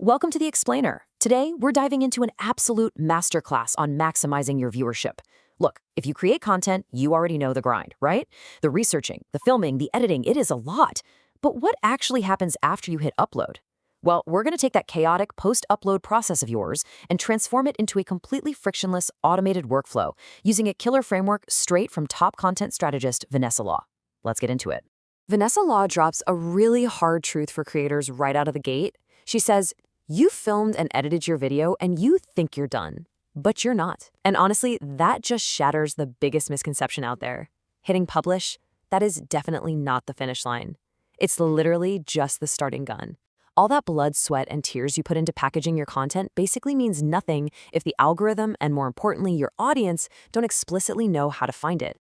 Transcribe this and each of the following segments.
Welcome to The Explainer. Today, we're diving into an absolute masterclass on maximizing your viewership. Look, if you create content, you already know the grind, right? The researching, the filming, the editing, it is a lot. But what actually happens after you hit upload? Well, we're going to take that chaotic post-upload process of yours and transform it into a completely frictionless, automated workflow using a killer framework straight from top content strategist Vanessa Law. Let's get into it. Vanessa Law drops a really hard truth for creators right out of the gate. She says, you filmed and edited your video and you think you're done, but you're not. And honestly, that just shatters the biggest misconception out there. Hitting publish, that is definitely not the finish line. It's literally just the starting gun. All that blood, sweat, and tears you put into packaging your content basically means nothing if the algorithm and, more importantly, your audience don't explicitly know how to find it.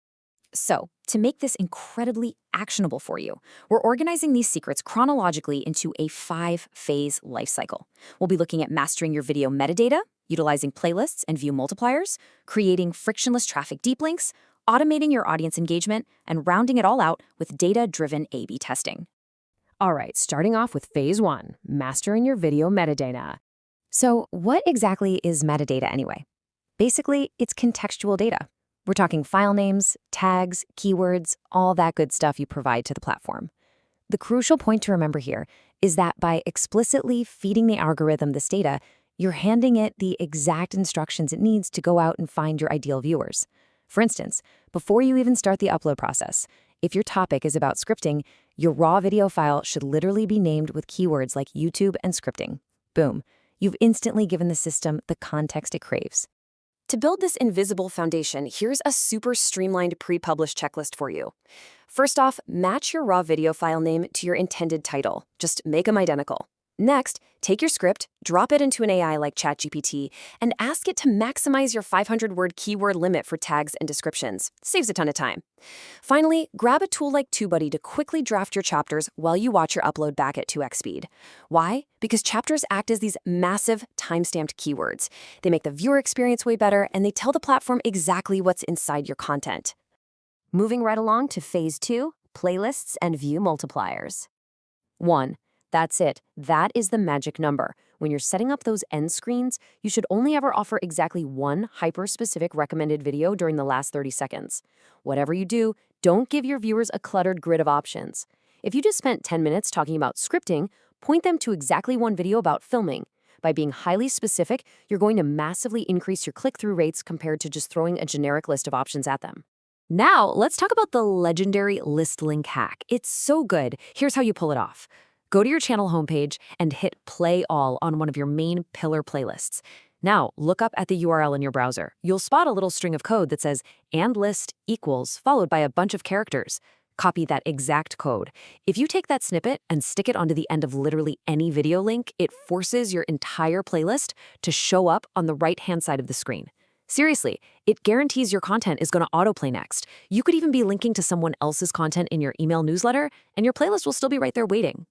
So, to make this incredibly actionable for you, we're organizing these secrets chronologically into a 5-phase life cycle. We'll be looking at mastering your video metadata, utilizing playlists and view multipliers, creating frictionless traffic deep links, automating your audience engagement, and rounding it all out with data-driven A/B testing. All right, starting off with phase 1, mastering your video metadata. So, what exactly is metadata anyway? Basically, it's contextual data. We're talking file names, tags, keywords, all that good stuff you provide to the platform. The crucial point to remember here is that by explicitly feeding the algorithm this data, you're handing it the exact instructions it needs to go out and find your ideal viewers. For instance, before you even start the upload process, if your topic is about scripting, your raw video file should literally be named with keywords like YouTube and scripting. Boom, you've instantly given the system the context it craves. To build this invisible foundation, here's a super streamlined pre-publish checklist for you. First off, match your raw video file name to your intended title. Just make them identical. Next, take your script, drop it into an AI like ChatGPT, and ask it to maximize your 500-word keyword limit for tags and descriptions. Saves a ton of time. Finally, grab a tool like TubeBuddy to quickly draft your chapters while you watch your upload back at 2x speed. Why? Because chapters act as these massive time-stamped keywords. They make the viewer experience way better, and they tell the platform exactly what's inside your content. Moving right along to phase 2, playlists and view multipliers. 1. That's it. That is the magic number. When you're setting up those end screens, you should only ever offer exactly one hyper-specific recommended video during the last 30 seconds. Whatever you do, don't give your viewers a cluttered grid of options. If you just spent 10 minutes talking about scripting, point them to exactly one video about filming. By being highly specific, you're going to massively increase your click-through rates compared to just throwing a generic list of options at them. Now, let's talk about the legendary list link hack. It's so good. Here's how you pull it off. Go to your channel homepage and hit play all on one of your main pillar playlists. Now, look up at the URL in your browser. You'll spot a little string of code that says and list equals followed by a bunch of characters. Copy that exact code. If you take that snippet and stick it onto the end of literally any video link, it forces your entire playlist to show up on the right-hand side of the screen. Seriously, it guarantees your content is going to autoplay next. You could even be linking to someone else's content in your email newsletter, and your playlist will still be right there waiting.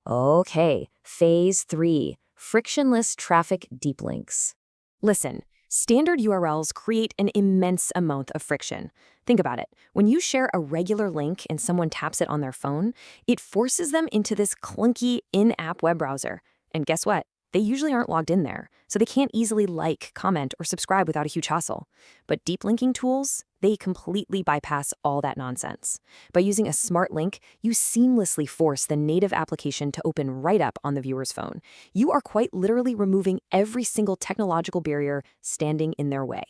Okay, phase 3, frictionless traffic deep links. Listen, standard URLs create an immense amount of friction. Think about it. When you share a regular link and someone taps it on their phone, it forces them into this clunky in-app web browser. And guess what? They usually aren't logged in there, so they can't easily like, comment, or subscribe without a huge hassle. But deep linking tools, they completely bypass all that nonsense. By using a smart link, you seamlessly force the native application to open right up on the viewer's phone. You are quite literally removing every single technological barrier standing in their way.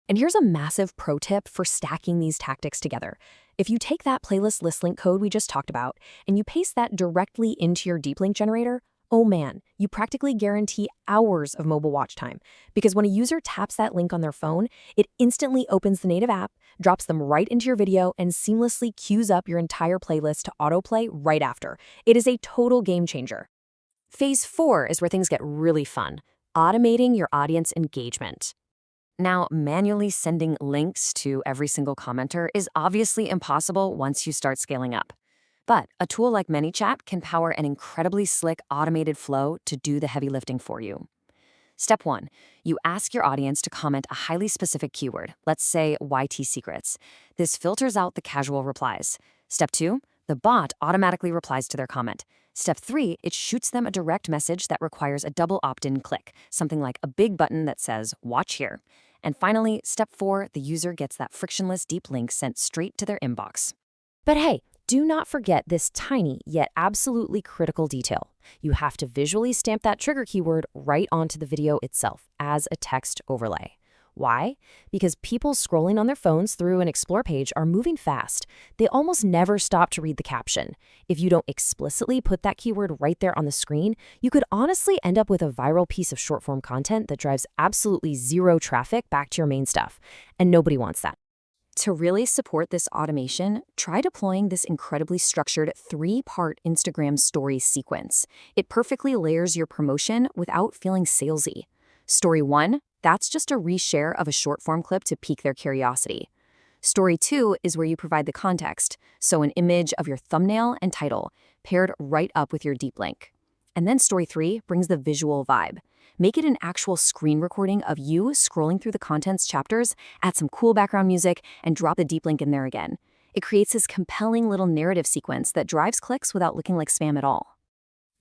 And here's a massive pro tip for stacking these tactics together. If you take that playlist list link code we just talked about, and you paste that directly into your deep link generator, oh man, you practically guarantee hours of mobile watch time. Because when a user taps that link on their phone, it instantly opens the native app, drops them right into your video, and seamlessly queues up your entire playlist to autoplay right after. It is a total game changer. Phase 4 is where things get really fun, automating your audience engagement. Now, manually sending links to every single commenter is obviously impossible once you start scaling up. But a tool like ManyChat can power an incredibly slick automated flow to do the heavy lifting for you. Step 1, you ask your audience to comment a highly specific keyword, let's say YT secrets. This filters out the casual replies. Step 2, The bot automatically replies to their comment. Step 3, it shoots them a direct message that requires a double opt-in click, something like a big button that says, "Watch here." And finally, step 4, the user gets that frictionless deep link sent straight to their inbox. But hey, do not forget this tiny yet absolutely critical detail. You have to visually stamp that trigger keyword right onto the video itself as a text overlay. Why? Because people scrolling on their phones through an Explore page are moving fast. They almost never stop to read the caption. If you don't explicitly put that keyword right there on the screen, you could honestly end up with a viral piece of short-form content that drives absolutely zero traffic back to your main stuff. And nobody wants that. To really support this automation, try deploying this incredibly structured 3-part Instagram story sequence. It perfectly layers your promotion without feeling salesy. Story 1, that's just a reshare of a short-form clip to pique their curiosity. Story 2 is where you provide the context, so an image of your thumbnail and title, paired right up with your deep link. And then Story 3 brings the visual vibe. Make it an actual screen recording of you scrolling through the contents chapters, add some cool background music, and drop the deep link in there again. It creates this compelling little narrative sequence that drives clicks without looking like spam at all.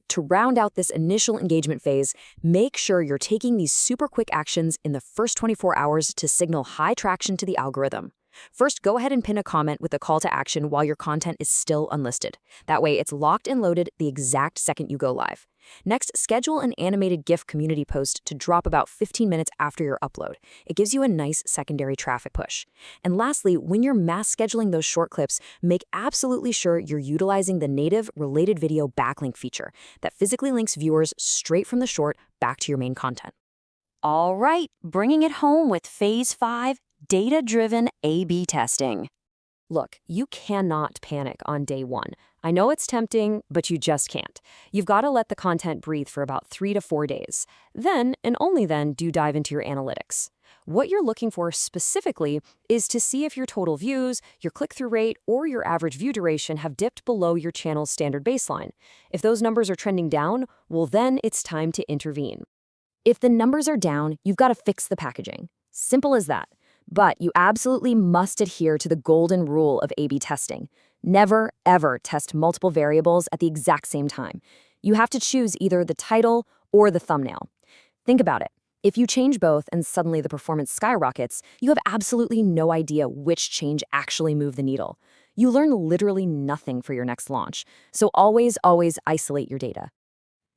To round out this initial engagement phase, make sure you're taking these super quick actions in the first 24 hours to signal high traction to the algorithm. First, go ahead and pin a comment with a call to action while your content is still unlisted. That way, it's locked and loaded the exact second you go live. Next, schedule an animated GIF community post to drop about 15 minutes after your upload. It gives you a nice secondary traffic push. And lastly, when you're mass scheduling those short clips, make absolutely sure you're utilizing the native related video backlink feature that physically links viewers straight from the short back to your main content. All right, bringing it home with Phase 5, data-driven A/B testing. Look, you cannot panic on day 1. I know it's tempting, but you just can't. You've got to let the content breathe for about 3 to 4 days. Then, and only then, do dive into your analytics. What you're looking for specifically is to see if your total views, your click-through rate, or your average view duration have dipped below your channel's standard baseline. If those numbers are trending down, well then it's time to intervene. If the numbers are down, you've got to fix the packaging. Simple as that. But you absolutely must adhere to the golden rule of A/B testing. Never, ever test multiple variables at the exact same time. You have to choose either the title or the thumbnail. Think about it. If you change both and suddenly the performance skyrockets, you have absolutely no idea which change actually moved the needle. You learn literally nothing for your next launch. So always, always isolate your data.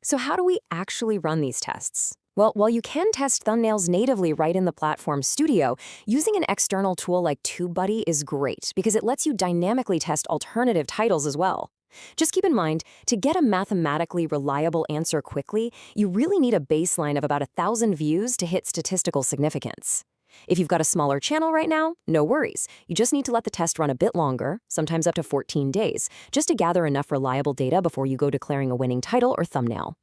So how do we actually run these tests? Well, while you can test thumbnails natively right in the platform studio, using an external tool like TubeBuddy is great because it lets you dynamically test alternative titles as well. Just keep in mind, to get a mathematically reliable answer quickly, you really need a baseline of about 1,000 views to hit statistical significance. If you've got a smaller channel right now, no worries. You just need to let the test run a bit longer, sometimes up to 14 days, just to gather enough reliable data before you go declaring a winning title or thumbnail.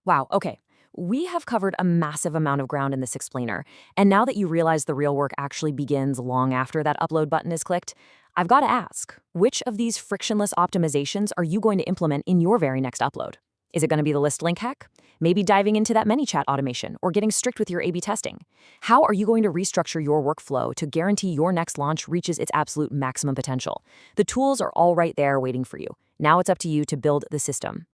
Wow, okay. We have covered a massive amount of ground in this explainer, and now that you realize the real work actually begins long after that upload button is clicked, I've got to ask, which of these frictionless optimizations are you going to implement in your very next upload? Is it going to be the list link hack? Maybe diving into that ManyChat automation or getting strict with your A/B testing? How are you going to restructure your workflow to guarantee your next launch reaches its absolute maximum potential? The tools are all right there waiting for you. Now it's up to you to build the system.